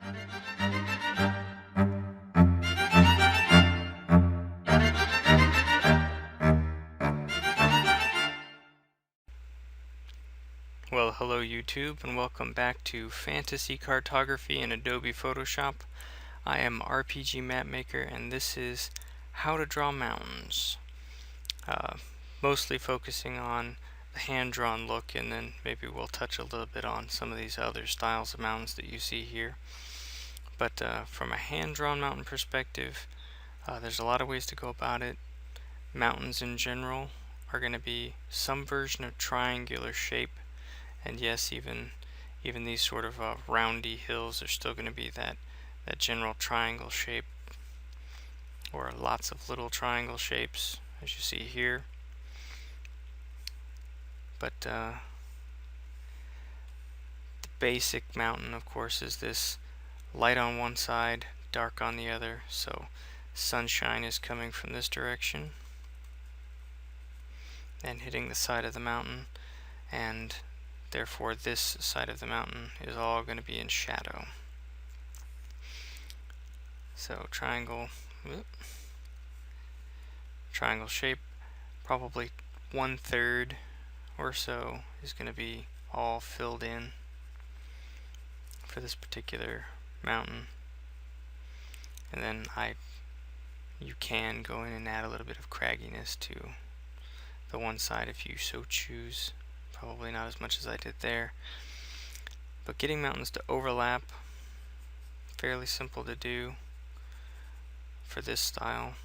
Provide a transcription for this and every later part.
Well, hello YouTube, and welcome back to Fantasy Cartography in Adobe Photoshop. I am RPG Mapmaker, and this is how to draw mountains. Mostly focusing on the hand-drawn look, and then maybe we'll touch a little bit on some of these other styles of mountains that you see here. But from a hand-drawn mountain perspective, there's a lot of ways to go about it. Mountains in general are going to be some version of triangular shape. And yes, even these sort of roundy hills are still going to be that general triangle shape, or lots of little triangle shapes, as you see here. But the basic mountain, of course, is this light on one side, dark on the other. So sunshine is coming from this direction and hitting the side of the mountain, and therefore this side of the mountain is all going to be in shadow. So triangle shape, probably 1/3 or so is going to be all filled in for this particular mountain. And then you can go in and add a little bit of cragginess to the one side if you so choose. Probably not as much as I did there. But getting mountains to overlap, fairly simple to do for this style.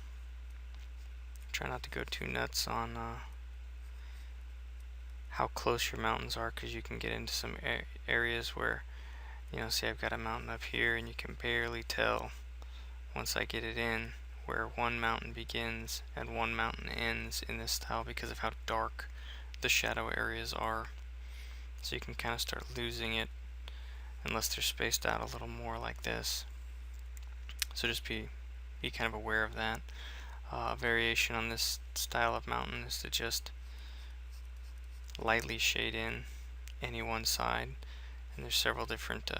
Try not to go too nuts on how close your mountains are, because you can get into some areas where, say I've got a mountain up here and you can barely tell, once I get it in, where one mountain begins and one mountain ends in this style because of how dark the shadow areas are. So you can kind of start losing it unless they're spaced out a little more like this. So just be kind of aware of that. Variation on this style of mountain is to just lightly shade in any one side, and there's several different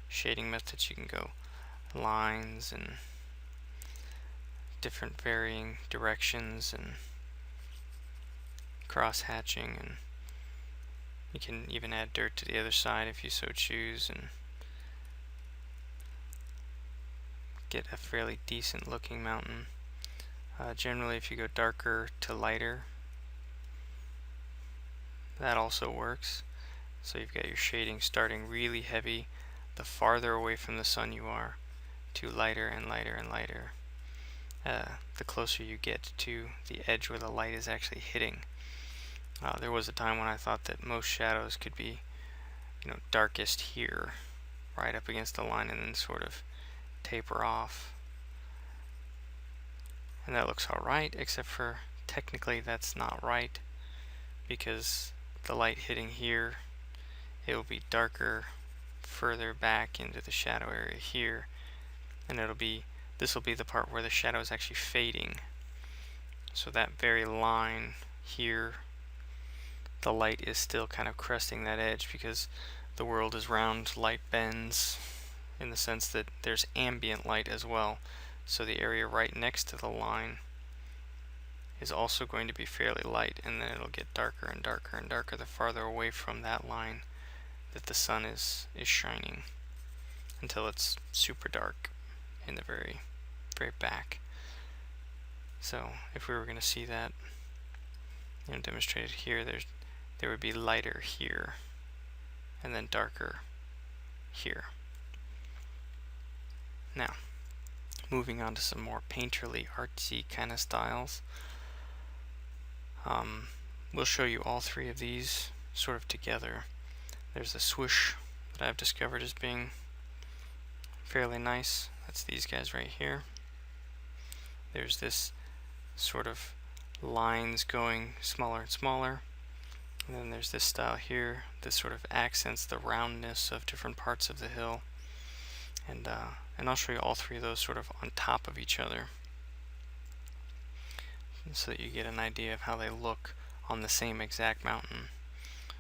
shading methods. You can go lines and different varying directions and cross hatching, and you can even add dirt to the other side if you so choose and get a fairly decent looking mountain. Generally, if you go darker to lighter, that also works. So you've got your shading starting really heavy the farther away from the sun you are, to lighter and lighter and lighter the closer you get to the edge where the light is actually hitting. There was a time when I thought that most shadows could be, darkest here, right up against the line, and then sort of taper off. And that looks alright, except for technically that's not right, because the light hitting here, it will be darker further back into the shadow area here, and this will be the part where the shadow is actually fading. So that very line here, the light is still kind of cresting that edge, because the world is round, light bends, in the sense that there's ambient light as well. So the area right next to the line is also going to be fairly light, and then it'll get darker and darker and darker the farther away from that line that the sun is shining, until it's super dark in the very, very back. So if we were going to see that demonstrated here, there would be lighter here and then darker here. Now, moving on to some more painterly, artsy kind of styles. We'll show you all three of these sort of together. There's a swoosh that I've discovered as being fairly nice. That's these guys right here. There's this sort of lines going smaller and smaller. And then there's this style here that sort of accents the roundness of different parts of the hill. And I'll show you all three of those sort of on top of each other, so that you get an idea of how they look on the same exact mountain.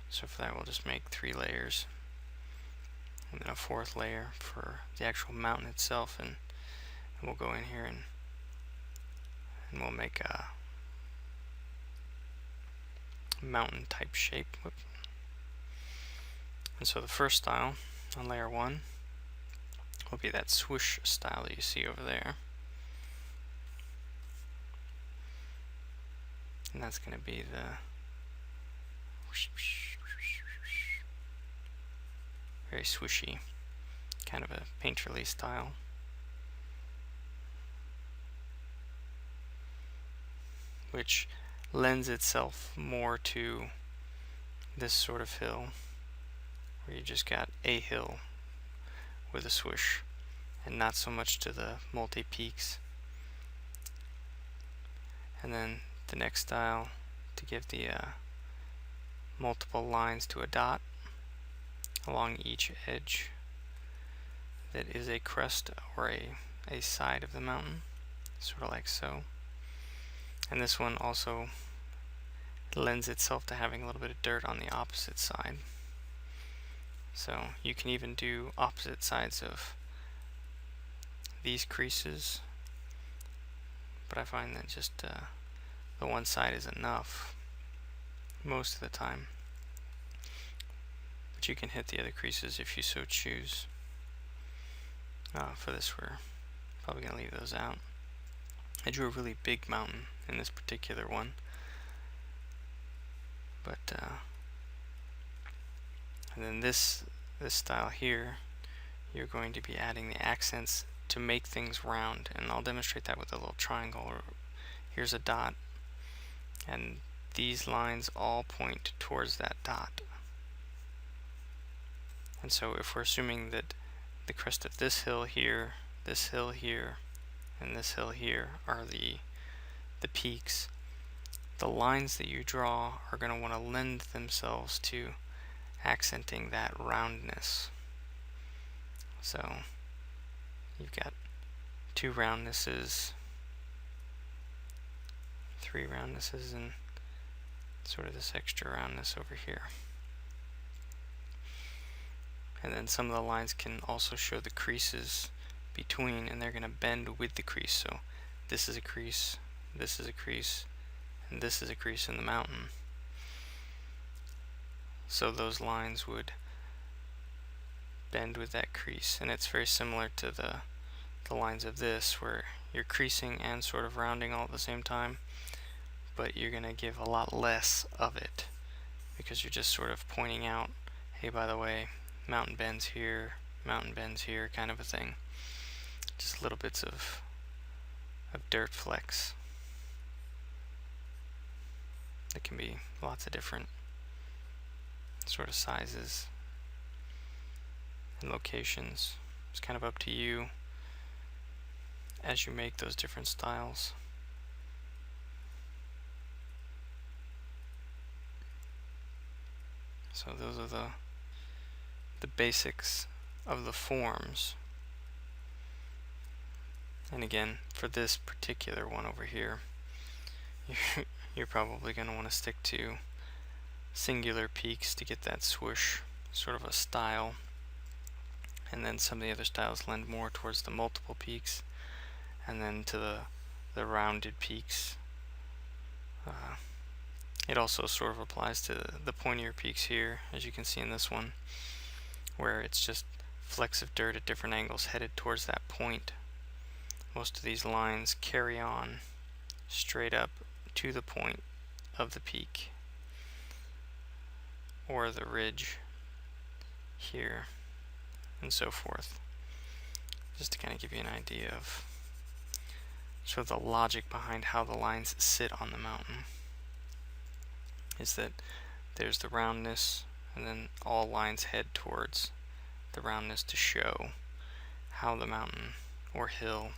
So for that, we'll just make 3 layers. and then a fourth layer for the actual mountain itself, and we'll go in here and we'll make a mountain type shape. Whoop. And so the first style on layer 1 will be that swoosh style that you see over there. And that's going to be the very swooshy, kind of a painterly style. Which lends itself more to this sort of hill, where you just got a hill with a swoosh, and not so much to the multi-peaks. And then the next style, to give the multiple lines to a dot along each edge that is a crest or a side of the mountain, sort of like so. And this one also lends itself to having a little bit of dirt on the opposite side. So you can even do opposite sides of these creases, but I find that just the one side is enough most of the time. But you can hit the other creases if you so choose. For this, we're probably going to leave those out. I drew a really big mountain in this particular one, but and then this style here, you're going to be adding the accents to make things round, and I'll demonstrate that with a little triangle. Here's a dot, and these lines all point towards that dot. And so if we're assuming that the crest of this hill here, and this hill here are the peaks, the lines that you draw are going to want to lend themselves to accenting that roundness. So you've got 2 roundnesses, 3 roundnesses, and sort of this extra roundness over here. And then some of the lines can also show the creases between, and they're going to bend with the crease. So this is a crease, this is a crease, and this is a crease in the mountain. So those lines would bend with that crease, and it's very similar to the lines of this, where you're creasing and sort of rounding all at the same time, but you're going to give a lot less of it because you're just sort of pointing out, hey, by the way, mountain bends here, kind of a thing. Just little bits of dirt flecks. It can be lots of different sort of sizes and locations. It's kind of up to you as you make those different styles. So those are the basics of the forms. And again, for this particular one over here, you're probably going to want to stick to singular peaks to get that swoosh sort of a style. And then some of the other styles lend more towards the multiple peaks, and then to the rounded peaks. It also sort of applies to the pointier peaks here, as you can see in this one, where it's just flecks of dirt at different angles headed towards that point. Most of these lines carry on straight up to the point of the peak or the ridge here, and so forth, just to kind of give you an idea of sort of the logic behind how the lines sit on the mountain. Is that there's the roundness, and then all lines head towards the roundness to show how the mountain or hill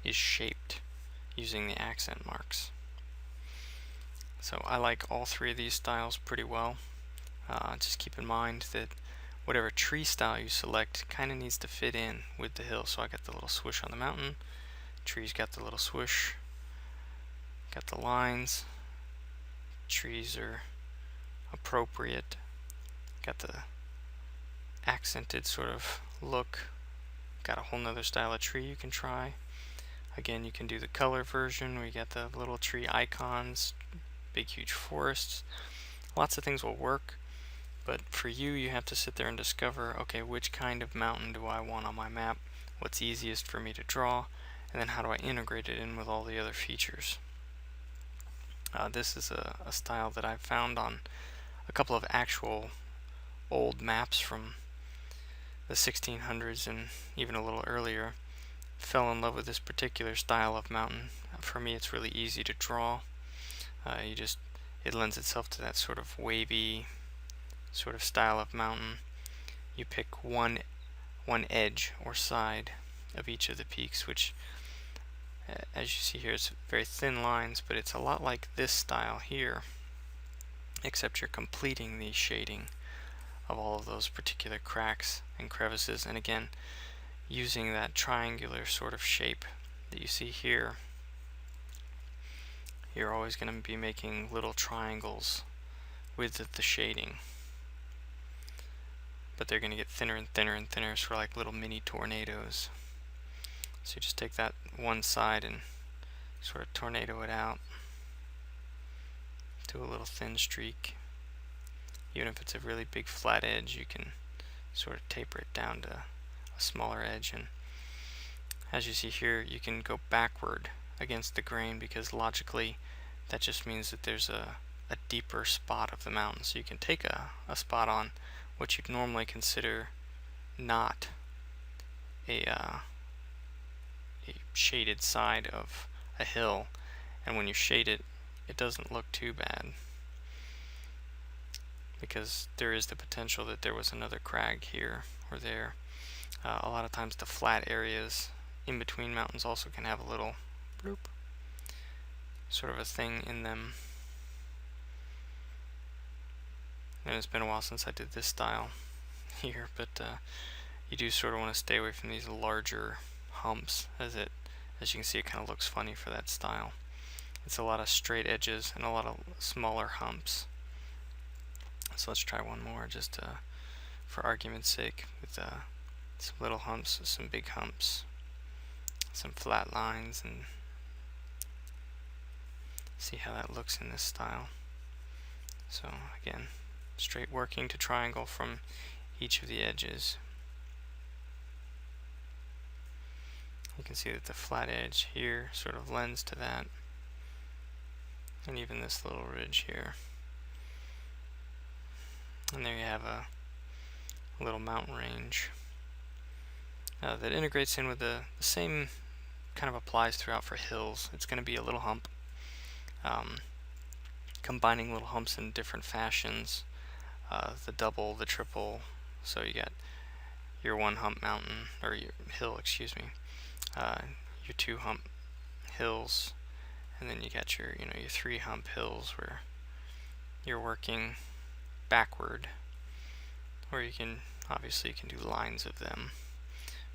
is shaped using the accent marks. So I like all 3 of these styles pretty well. Just keep in mind that whatever tree style you select kind of needs to fit in with the hill. So I got the little swoosh on the mountain, trees got the little swoosh, got the lines, trees are appropriate, got the accented sort of look. Got a whole nother style of tree you can try. Again, you can do the color version where you got the little tree icons, big huge forests. Lots of things will work, but for you, you have to sit there and discover, okay, which kind of mountain do I want on my map? What's easiest for me to draw? And then how do I integrate it in with all the other features? This is a style that I've found on a couple of actual old maps from the 1600s and even a little earlier. Fell in love with this particular style of mountain. For me, it's really easy to draw. It lends itself to that sort of wavy sort of style of mountain. You pick one edge or side of each of the peaks, which as you see here, it's very thin lines, but it's a lot like this style here, except you're completing the shading of all of those particular cracks and crevices. And again, using that triangular sort of shape that you see here, you're always going to be making little triangles with the shading, but they're going to get thinner and thinner and thinner, sort of like little mini tornadoes. So you just take that one side and sort of tornado it out to a little thin streak. Even if it's a really big flat edge, you can sort of taper it down to a smaller edge. And as you see here, you can go backward against the grain, because logically that just means that there's a deeper spot of the mountain. So you can take a spot on what you'd normally consider not a shaded side of a hill, and when you shade it, it doesn't look too bad, because there is the potential that there was another crag here or there. A lot of times the flat areas in between mountains also can have a little bloop, sort of a thing in them. And it's been a while since I did this style here, but you do sort of want to stay away from these larger humps, as you can see, it kind of looks funny for that style. It's a lot of straight edges and a lot of smaller humps. So let's try one more, just for argument's sake, with some little humps, some big humps, some flat lines, and see how that looks in this style. So again, straight working to triangle from each of the edges. You can see that the flat edge here sort of lends to that, and even this little ridge here. And there you have a little mountain range that integrates in with the same kind of applies throughout for hills. It's going to be a little hump, combining little humps in different fashions, the double, the triple. So you got your one hump mountain, or your hill, excuse me, your two hump hills, and then you got your your three hump hills where you're working backward, or you can do lines of them,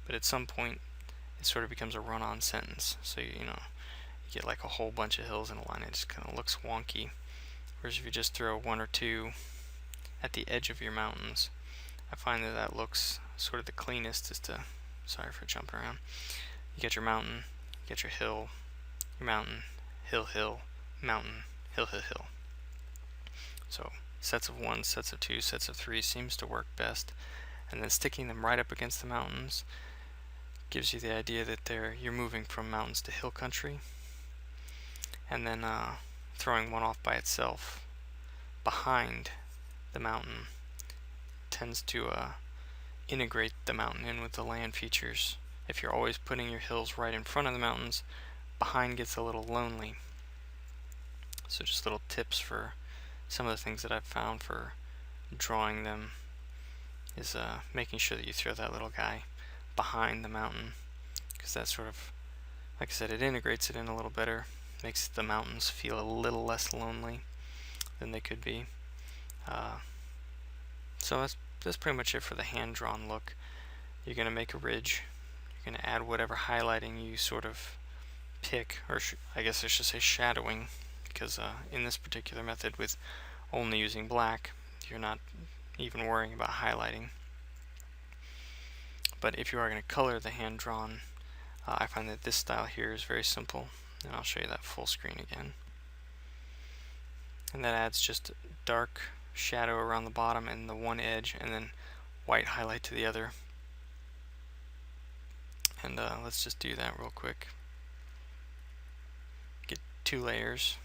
but at some point it sort of becomes a run-on sentence. So you get like a whole bunch of hills in a line, it just kind of looks wonky. Whereas if you just throw one or two at the edge of your mountains, I find that looks sort of the cleanest. Sorry for jumping around. You get your mountain, you get your hill, your mountain, hill, hill, mountain, hill, hill, hill. So sets of one, sets of two, sets of three seems to work best. And then sticking them right up against the mountains gives you the idea that you're moving from mountains to hill country. And then throwing one off by itself behind the mountain tends to integrate the mountain in with the land features. If you're always putting your hills right in front of the mountains, behind gets a little lonely. So just little tips for some of the things that I've found for drawing them is making sure that you throw that little guy behind the mountain, because that sort of, like I said, it integrates it in a little better, makes the mountains feel a little less lonely than they could be. So that's pretty much it for the hand-drawn look. You're going to make a ridge, you're going to add whatever highlighting you sort of pick, or I guess I should say shadowing, because in this particular method with only using black, you're not even worrying about highlighting. But if you are going to color the hand-drawn, I find that this style here is very simple, and I'll show you that full screen again. And that adds just dark shadow around the bottom and the one edge, and then white highlight to the other. And let's just do that real quick. Get 2 layers.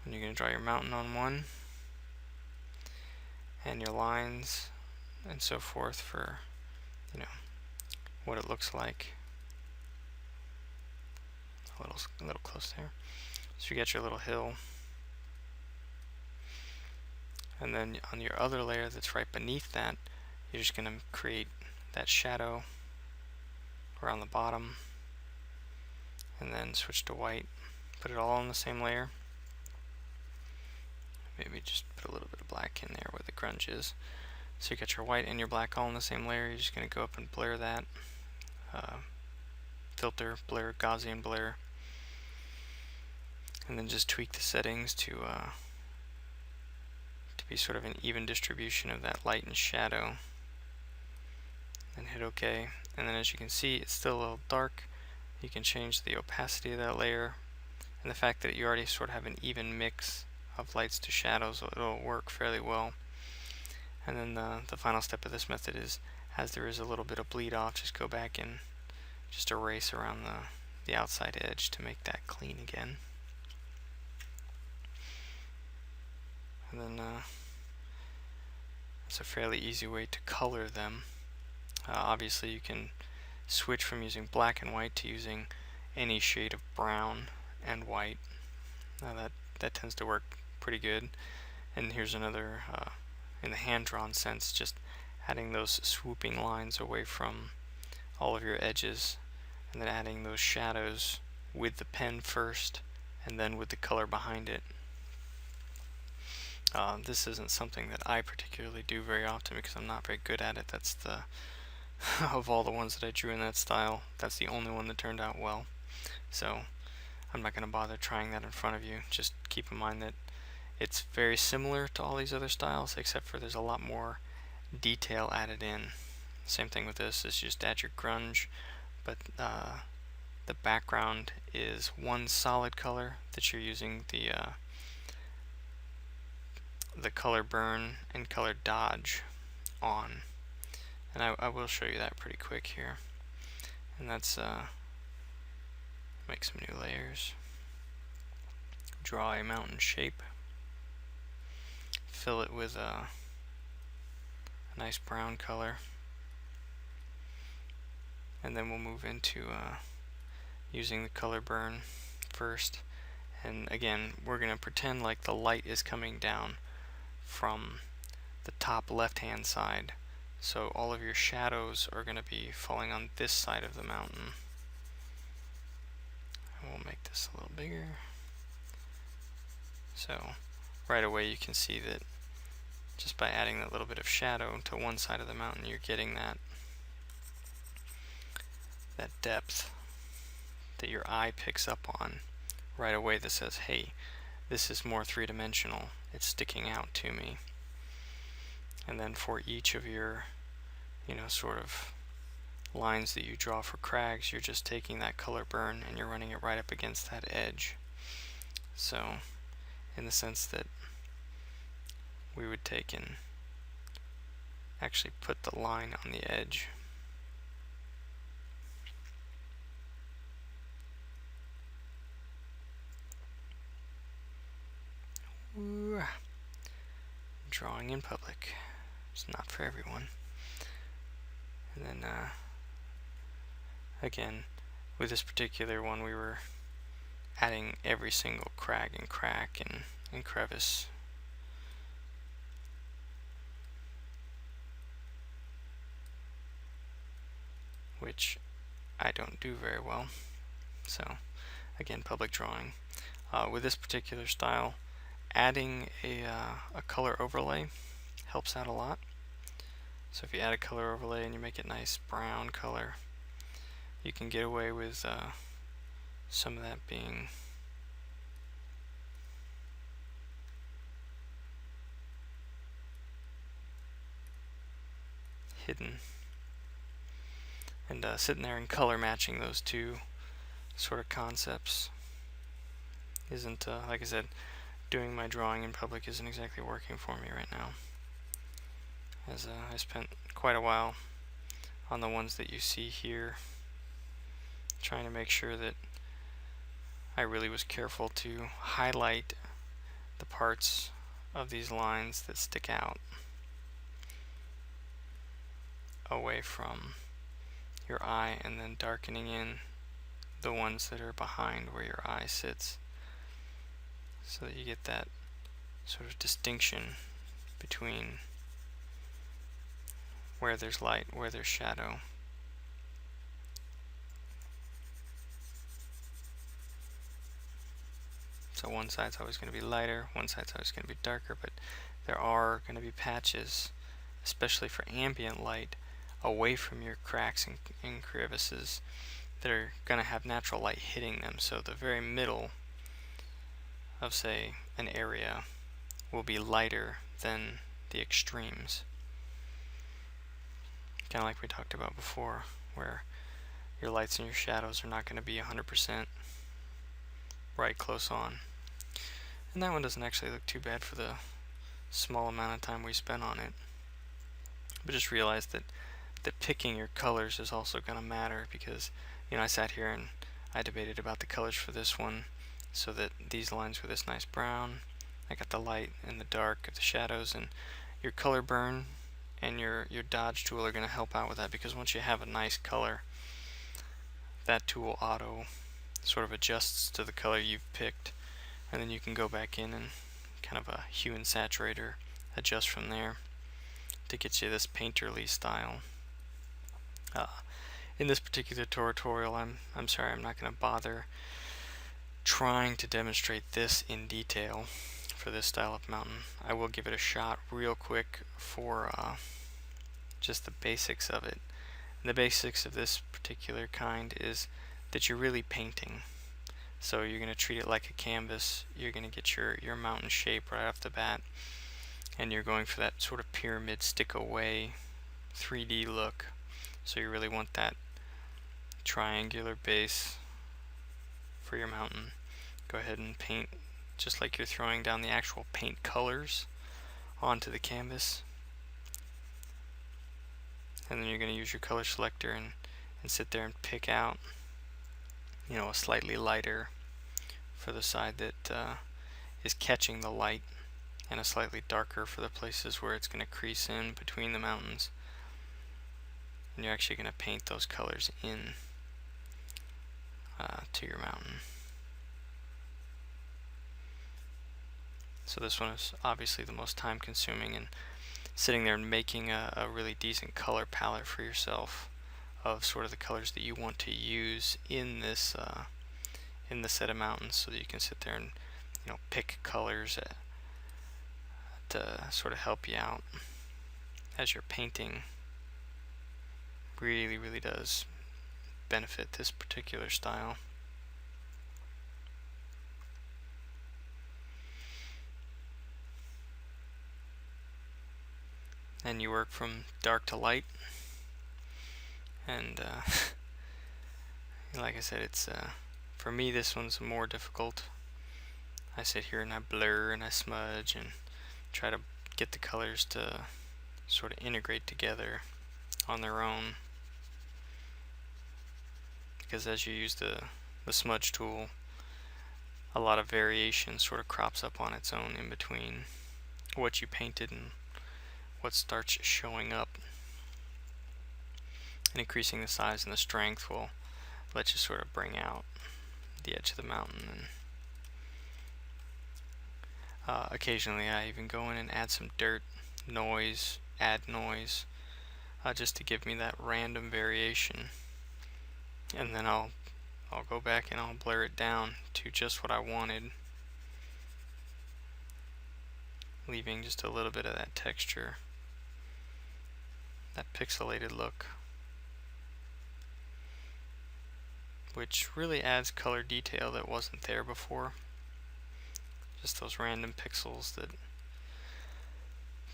And you're going to draw your mountain on one, and your lines and so forth for, you know, what it looks like. A little close there. So you got your little hill. And then on your other layer that's right beneath that, you're just going to create that shadow around the bottom, and then switch to white. Put it all on the same layer. Maybe just put a little bit of black in there where the grunge is. So you got your white and your black all in the same layer. You're just going to go up and blur that. Filter, blur, Gaussian blur. And then just tweak the settings to be sort of an even distribution of that light and shadow. And hit OK. And then as you can see, it's still a little dark. You can change the opacity of that layer. And the fact that you already sort of have an even mix of lights to shadows, it'll work fairly well. And then the final step of this method is, as there is a little bit of bleed off, just go back and just erase around the outside edge to make that clean again. And then it's a fairly easy way to color them. Obviously you can switch from using black and white to using any shade of brown and white. That tends to work pretty good. And here's another, in the hand-drawn sense, just adding those swooping lines away from all of your edges, and then adding those shadows with the pen first, and then with the color behind it. This isn't something that I particularly do very often because I'm not very good at it. That's the of all the ones that I drew in that style, that's the only one that turned out well. So I'm not going to bother trying that in front of you. Just keep in mind that it's very similar to all these other styles, except for there's a lot more detail added in. Same thing with this, is just add your grunge, but the background is one solid color that you're using the color burn and color dodge on. And I will show you that pretty quick here. And that's make some new layers. Draw a mountain shape. Fill it with a nice brown color. And then we'll move into using the color burn first. And again, we're going to pretend like the light is coming down from the top left hand side. So all of your shadows are going to be falling on this side of the mountain. And we'll make this a little bigger. So right away you can see that just by adding that little bit of shadow to one side of the mountain, you're getting that depth that your eye picks up on right away, that says, hey, this is more three-dimensional, it's sticking out to me. And then for each of your, sort of lines that you draw for crags, you're just taking that color burn and you're running it right up against that edge. So in the sense that we would take and actually put the line on the edge. Ooh. Drawing in public. It's not for everyone. And then again, with this particular one, we were adding every single crag and crack and crevice. Which I don't do very well. So again, public drawing. With this particular style, adding a color overlay helps out a lot. So if you add a color overlay and you make it nice brown color, you can get away with some of that being hidden. And sitting there and color matching those two sort of concepts isn't, like I said, doing my drawing in public isn't exactly working for me right now, as I spent quite a while on the ones that you see here, trying to make sure that I really was careful to highlight the parts of these lines that stick out away from your eye, and then darkening in the ones that are behind where your eye sits, so that you get that sort of distinction between where there's light, where there's shadow. So one side's always going to be lighter, one side's always going to be darker, but there are going to be patches, especially for ambient light, away from your cracks and crevices, that are going to have natural light hitting them. So the very middle of, say, an area will be lighter than the extremes. Kind of like we talked about before, where your lights and your shadows are not going to be 100% right close on. And that one doesn't actually look too bad for the small amount of time we spent on it. But just realize that picking your colors is also going to matter, because, you know, I sat here and I debated about the colors for this one, so that these lines were this nice brown. I got the light and the dark of the shadows, and your color burn and your dodge tool are going to help out with that, because once you have a nice color, that tool auto sort of adjusts to the color you've picked, and then you can go back in and kind of a hue and saturator, adjust from there to get you this painterly style. In this particular tutorial, I'm sorry, I'm not going to bother trying to demonstrate this in detail for this style of mountain. I will give it a shot real quick for just the basics of it. And the basics of this particular kind is that you're really painting. So you're going to treat it like a canvas. You're going to get your mountain shape right off the bat, and you're going for that sort of pyramid stick away 3D look. So you really want that triangular base for your mountain. Go ahead and paint just like you're throwing down the actual paint colors onto the canvas, and then you're going to use your color selector and sit there and pick out, you know, a slightly lighter for the side that is catching the light, and a slightly darker for the places where it's going to crease in between the mountains. And you're actually going to paint those colors in to your mountain. So this one is obviously the most time consuming, and sitting there and making a really decent color palette for yourself of sort of the colors that you want to use in this set of mountains, so that you can sit there and, you know, pick colors to sort of help you out as you're painting. Really does benefit this particular style. And you work from dark to light, and like I said, it's for me, this one's more difficult. I sit here and I blur and I smudge and try to get the colors to sort of integrate together on their own, because as you use the smudge tool, a lot of variation sort of crops up on its own in between what you painted and what starts showing up. And increasing the size and the strength will let you sort of bring out the edge of the mountain. And occasionally I even go in and add some dirt, noise, add noise, just to give me that random variation. And then I'll go back and I'll blur it down to just what I wanted, leaving just a little bit of that texture, that pixelated look, which really adds color detail that wasn't there before. Just those random pixels that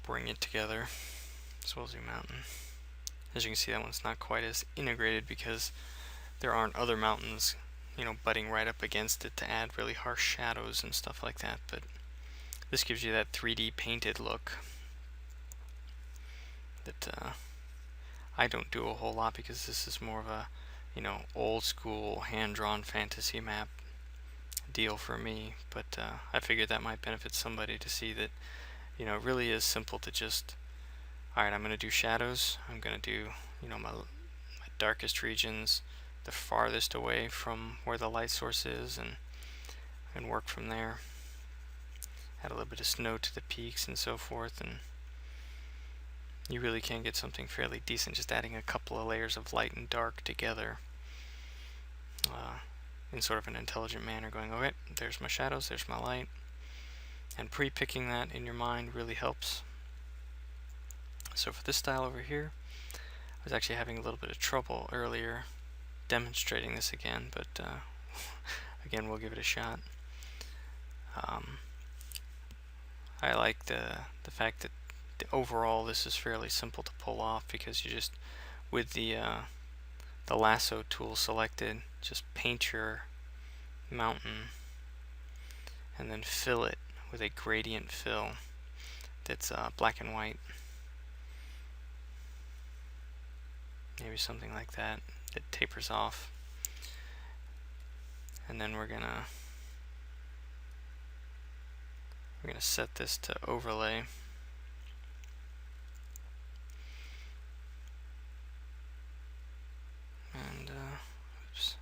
bring it together. So we'll zoom out and As you can see, that one's not quite as integrated because there aren't other mountains, butting right up against it to add really harsh shadows and stuff like that. But this gives you that 3D painted look that I don't do a whole lot, because this is more of a, old school hand-drawn fantasy map deal for me. But I figured that might benefit somebody to see that, it really is simple to just, alright, I'm going to do shadows. I'm going to do, my darkest regions, the farthest away from where the light source is, and work from there. Add a little bit of snow to the peaks and so forth, and you really can get something fairly decent just adding a couple of layers of light and dark together in sort of an intelligent manner, going, okay, there's my shadows, there's my light. And pre-picking that in your mind really helps. So for this style over here, I was actually having a little bit of trouble earlier demonstrating this again, but again, we'll give it a shot. I like the fact that overall this is fairly simple to pull off, because you just, with the lasso tool selected, just paint your mountain and then fill it with a gradient fill that's black and white. Maybe something like that. It tapers off. And then we're gonna set this to overlay. And oops.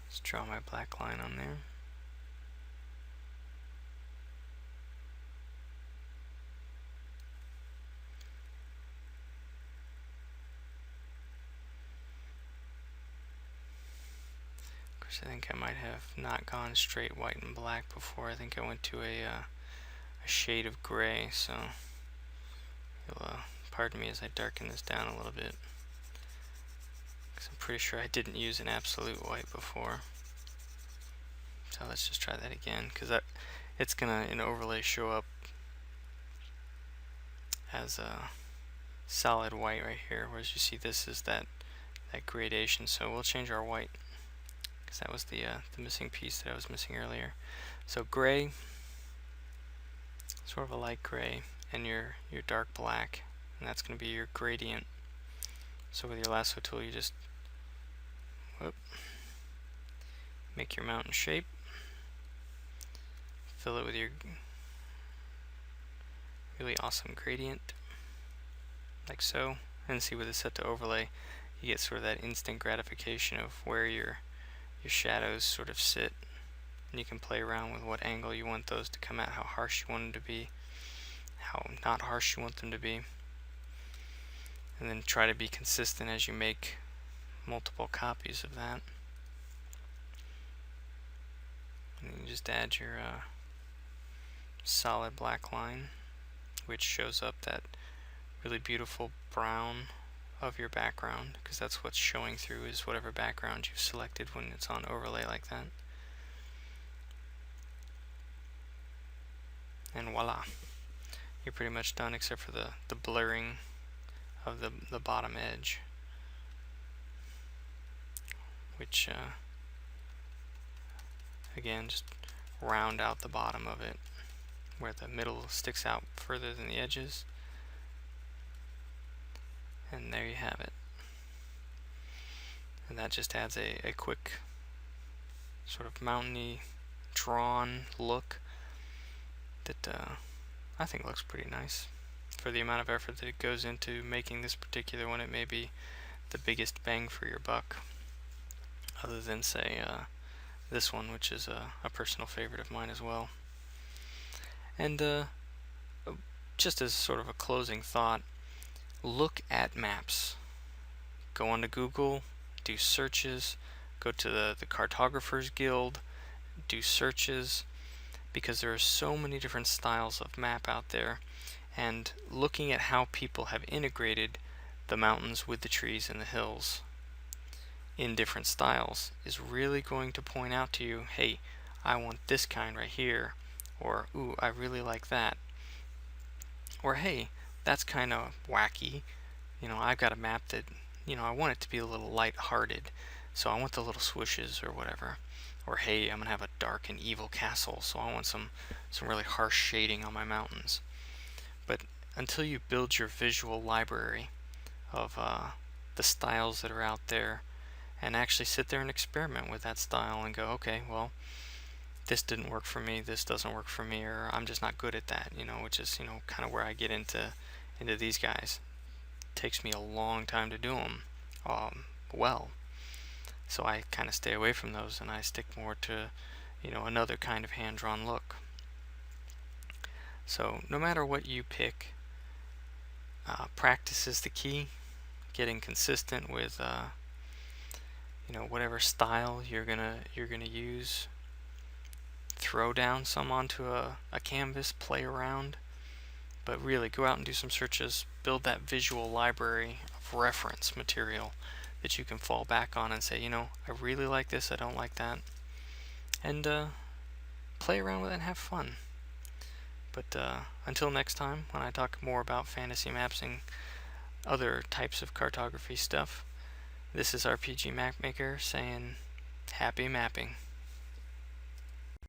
Let's draw my black line on there. Of course, I think I might have not gone straight white and black before. I think I went to a shade of gray, so you'll pardon me as I darken this down a little bit, because I'm pretty sure I didn't use an absolute white before. So let's just try that again, because it's gonna in overlay show up as a solid white right here, whereas you see this is that gradation. So we'll change our white, because that was the missing piece that I was missing earlier. So gray, sort of a light gray, and your dark black, and that's going to be your gradient. So with your lasso tool, you just make your mountain shape, fill it with your really awesome gradient, like so, and see with it set to overlay, you get sort of that instant gratification of where your shadows sort of sit, and you can play around with what angle you want those to come at, how harsh you want them to be, how not harsh you want them to be, and then try to be consistent as you make multiple copies of that. And you just add your solid black line, which shows up that really beautiful brown of your background, because that's what's showing through, is whatever background you've selected when it's on overlay like that. And voila, you're pretty much done, except for the blurring of the bottom edge, which again, just round out the bottom of it where the middle sticks out further than the edges, and there you have it. And that just adds a quick sort of mountainy drawn look that I think looks pretty nice. For the amount of effort that it goes into making this particular one, it may be the biggest bang for your buck, other than say this one, which is a personal favorite of mine as well. And just as sort of a closing thought, look at maps. Go onto Google, do searches, go to the Cartographers Guild, do searches, because there are so many different styles of map out there, and looking at how people have integrated the mountains with the trees and the hills in different styles is really going to point out to you, hey, I want this kind right here, or ooh, I really like that, or hey, that's kind of wacky, I've got a map that, I want it to be a little light-hearted, so I want the little swooshes or whatever. Or hey, I'm gonna have a dark and evil castle, so I want some really harsh shading on my mountains. But until you build your visual library of the styles that are out there, and actually sit there and experiment with that style and go, okay, well, this didn't work for me, this doesn't work for me, or I'm just not good at that, which is, kind of where I get into these guys. It takes me a long time to do them well. So I kind of stay away from those and I stick more to, another kind of hand-drawn look. So no matter what you pick, practice is the key. Getting consistent with whatever style you're gonna use. Throw down some onto a canvas, play around, but really go out and do some searches. Build that visual library of reference material that you can fall back on and say, I really like this, I don't like that, and play around with it and have fun. But until next time, when I talk more about fantasy maps and other types of cartography stuff, this is RPG Map Maker saying happy mapping.